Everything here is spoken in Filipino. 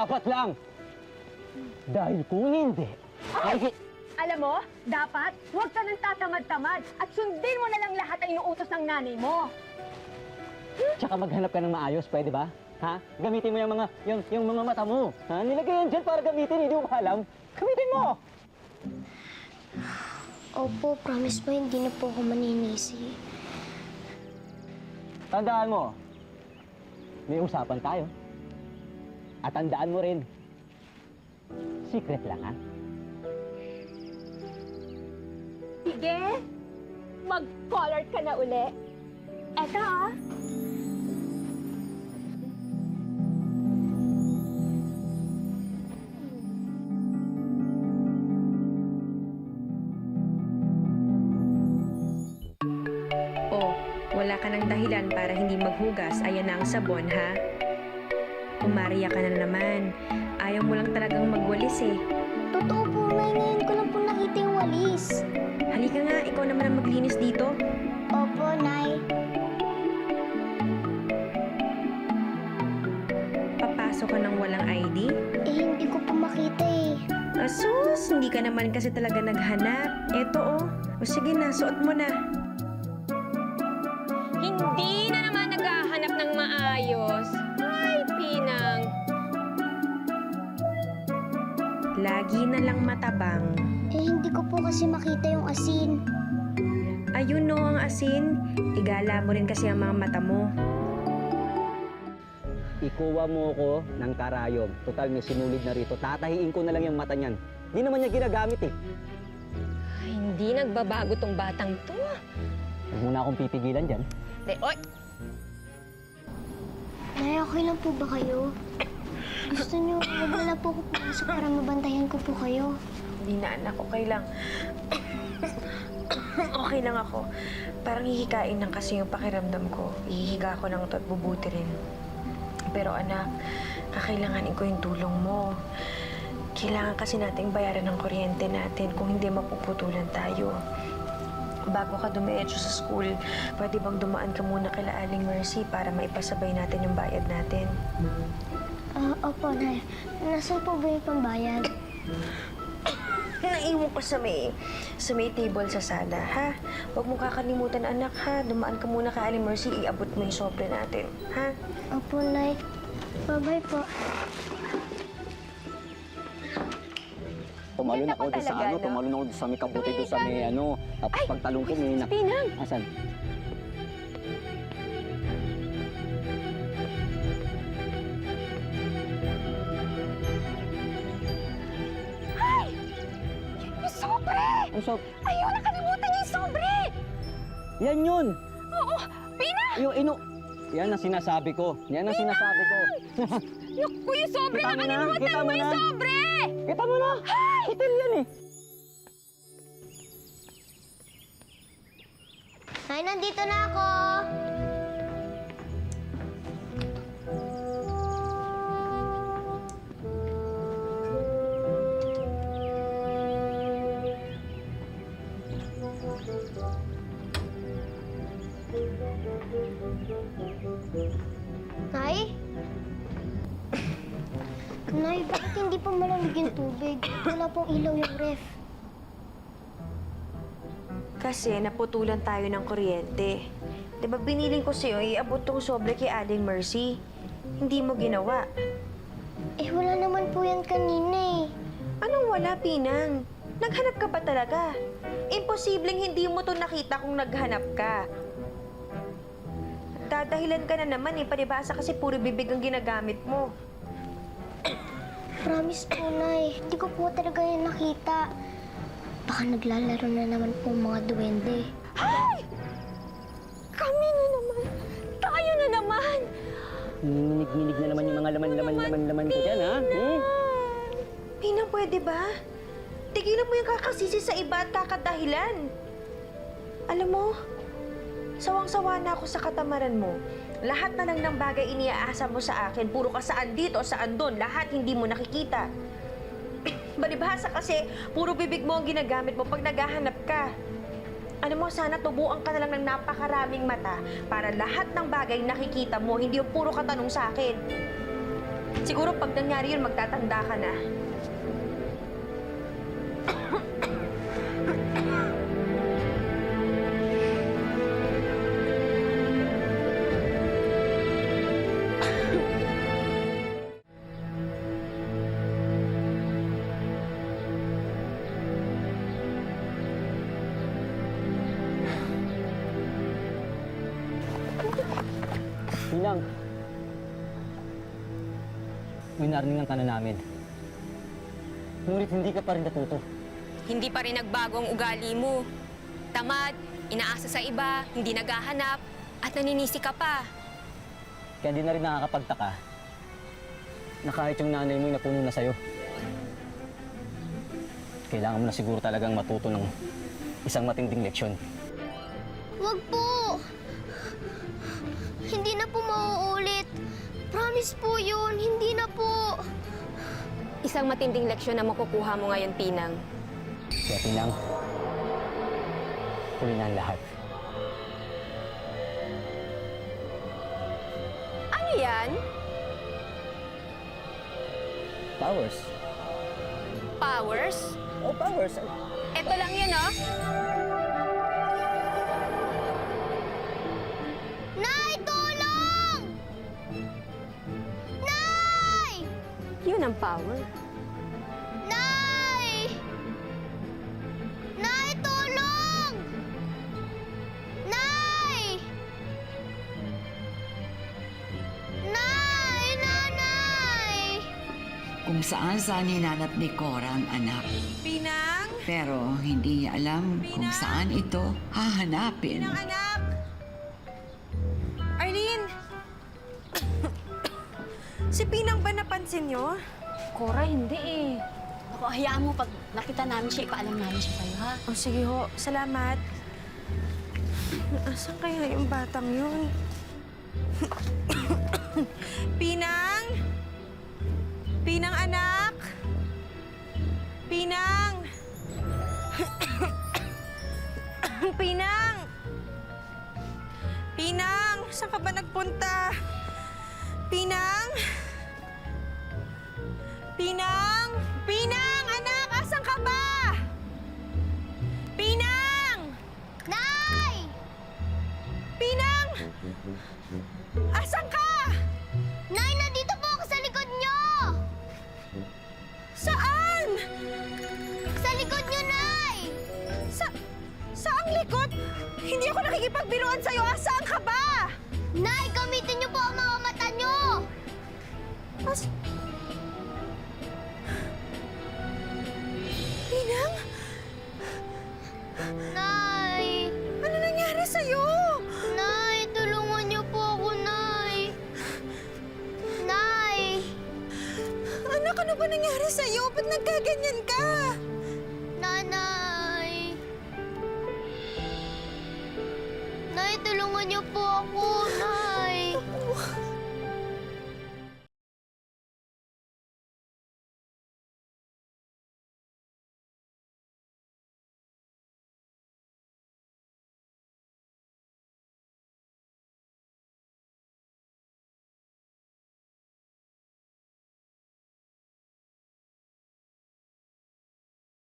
dapat lang. Dahil kung hindi, ay... Alam mo, dapat huwag ka nang tatamad-tamad at sundin mo na lang lahat ang inuutos ng nanay mo. Tsaka maghanap ka ng maayos, pwede ba? Ha? Gamitin mo yung mga mata mo. Ha? Nilagay yan dyan para gamitin, hindi mo alam. Gamitin mo! Opo, promise po hindi na po ako maninisi. Tandaan mo, may usapan tayo. At tandaan mo rin, secret lang, ha? Sige, mag-color ka na uli. Eto ah. Oh, wala ka ng dahilan para hindi maghugas. Ayan na ang sabon, ha? Umariya ka na naman. Ayaw mo lang talagang magwalis eh. Totoo po, Nay. Ngayon ko lang po nakita yung walis. Halika nga, ikaw naman ang maglinis dito. Opo, Nay. Papasok ka ng walang ID? Eh, hindi ko po makita eh. Asus, hindi ka naman kasi talaga naghanap. Eto oh. O sige na, suot mo na. Hindi na naman naghahanap ng maayos. Ay, Pinang. Lagi na lang matabang. Eh, hindi ko po kasi makita yung asin. Ayun no, ang asin. Igala mo rin kasi ang mga mata mo. Ikuha mo ko ng karayom. Total, may sinulid na rito. Tatahiin ko na lang yung mata niyan. Di naman niya ginagamit eh. Ay, hindi nagbabago tong batang to. Huwag mo na akong pipigilan dyan. Oy! Nay, okay lang po ba kayo? Gusto niyo, huwag na lang po ako pumasok para mabantayan ko po kayo. Hindi na anak, okay lang. Okay lang ako. Parang hihikain lang kasi yung pakiramdam ko. Ihihiga ko ng ito at bubuti rin. Pero anak, kakailanganin ko yung tulong mo. Kailangan kasi nating bayaran ng kuryente natin kung hindi mapuputulan tayo. Bago ka dumiretso sa school, pwede bang dumaan ka muna kila Aling Mercy para maipasabay natin yung bayad natin? Opo, Nay. Nasaan po ba yung pambayad? Naiwan ko sa may table sa sala, ha? Huwag mong kakalimutan, anak, ha? Dumaan ka muna kay Aling Mercy, iabot mo yung sobre natin, ha? Opo, Nay. Bye-bye po. Tumalon Kita ako ko doon sa talaga, ano, no? tumalon ako doon sa may kabuti doon sa may ano. Tapos Ay! pagtalong ko may Pinang! Asan? Yung sobre! Ang so, Ayaw, nakalimutan niya yung sobre! yan yun! Oo! Pinang! Yung yan ang sinasabi ko. Yan ang sinasabi ko. Naku, yung sobre! Kita mo na, Nakalimutan kita mo mo yung na. sobre! Kita mo na! Hotel yan eh. Nay, nandito na ako! Nay? Nay, bakit hindi pa malamig yung tubig? Wala pong ilaw yung ref. Kasi naputulan tayo ng kuryente. Di ba biniling ko sa'yo, iabot tong sobre kay Aling Mercy. Hindi mo ginawa. Eh, wala naman po yan kanina eh. Anong wala, Pinang? Naghanap ka ba talaga? Imposibleng hindi mo to nakita kung naghanap ka. Dadahilan ka na naman eh, palibasa kasi puro bibig ang ginagamit mo. Promise po, Nay. Hindi ko po talaga yan nakita. Baka naglalaro na naman po mga duwende. Ay! Kami na naman! Tayo na naman! Nginig-nginig na naman yung mga laman ko dyan, ha? Hmm? Pinang, pwede ba? Tigilan mo yung kakasisi sa iba at kakadahilan. Alam mo, sawang-sawa na ako sa katamaran mo. Lahat na lang ng bagay iniaasa mo sa akin. Puro ka saan dito, saan doon. Lahat hindi mo nakikita. Balibhasa kasi, puro bibig mo ang ginagamit mo pag naghahanap ka. Alam mo, sana tubuan ka na lang ng napakaraming mata para lahat ng bagay nakikita mo, hindi yung puro katanong sa akin. Siguro pag nangyari yun, magtatanda ka na. Pinang, may nariningan ka na namin. Ngunit hindi ka pa rin natuto. Hindi pa rin nagbago ang ugali mo. Tamad, inaasa sa iba, hindi naghahanap, at naninisi ka pa. Kaya di na rin nakakapagtaka na kahit yung nanay mo yung napuno na sa'yo. Kailangan mo na siguro talagang matuto ng isang matinding leksyon. Wag po! Hindi na po mauulit. Promise po yun, hindi na po. Isang matinding leksyon na makukuha mo ngayon, Pinang. Kaya Pinang, huli na ang lahat. Ano yan? Powers. Powers? Oh, powers. Eto lang yun, oh. Nay, tulong! Nay! Yun ang power. Nay! Nay, tulong! Nay! Nay! Nanay! Kung saan hinanap ni Cora ang anak. Pinang! Pero hindi niya alam kung saan ito hahanapin. Pinang anak! Arlene! Si Pinang ba napansin niyo? Cora, hindi eh. Ako, hayaan mo pag nakita namin siya, ipaalam namin siya sa'yo, ha? Oh, sige ho. Salamat. Asan kaya yung batang yun? Pinang! Pinang anak! Pinang! Pinang! Pinang! Saan ka ba nagpunta? Pinang! Pinang! Pinang! Anak! Asan ka ba? Pinang! Nay! Pinang! Asan ka? Nay, nandito po ako sa likod niyo! Saan? Sa likod niyo, Nay! Saang likod? Hindi ako nakikipagbiruan sa'yo. Saan ka ba? Nay, gamitin niyo po ang mga mata niyo! Pinang? Nay! Ano nangyari sa'yo? Nay, tulungan niyo po ako, Nay! Nay! Anak, ano ba nangyari sa'yo? Ba't nagkaganyan ka? Nanay! Nay, tulungan niyo po ako, Nay!